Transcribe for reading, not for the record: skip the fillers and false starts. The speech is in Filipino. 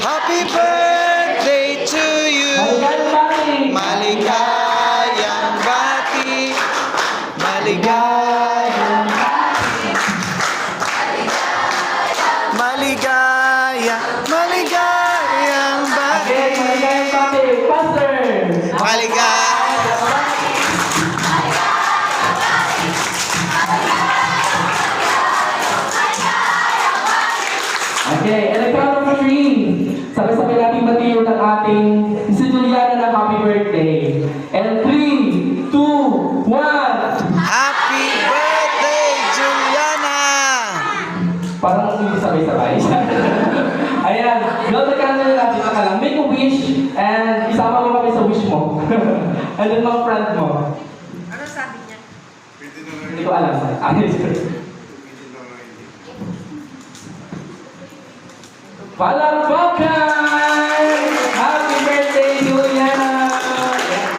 Happy birthday to you. Maligayang bati. Maligayang maligayang bati. Maligayang Okay, and the count of three. Sabay-sabay natin batiyon ng ating si Juliana na happy birthday. And 3, 2, 1. Happy birthday, Juliana! Parang hindi sabay-sabay. Ayan, blow the candle natin ka lang. Make a wish and isama mo kami sa wish mo. And then mga friend mo. Ano sabi niya? Hindi ko alam. Palakpakan!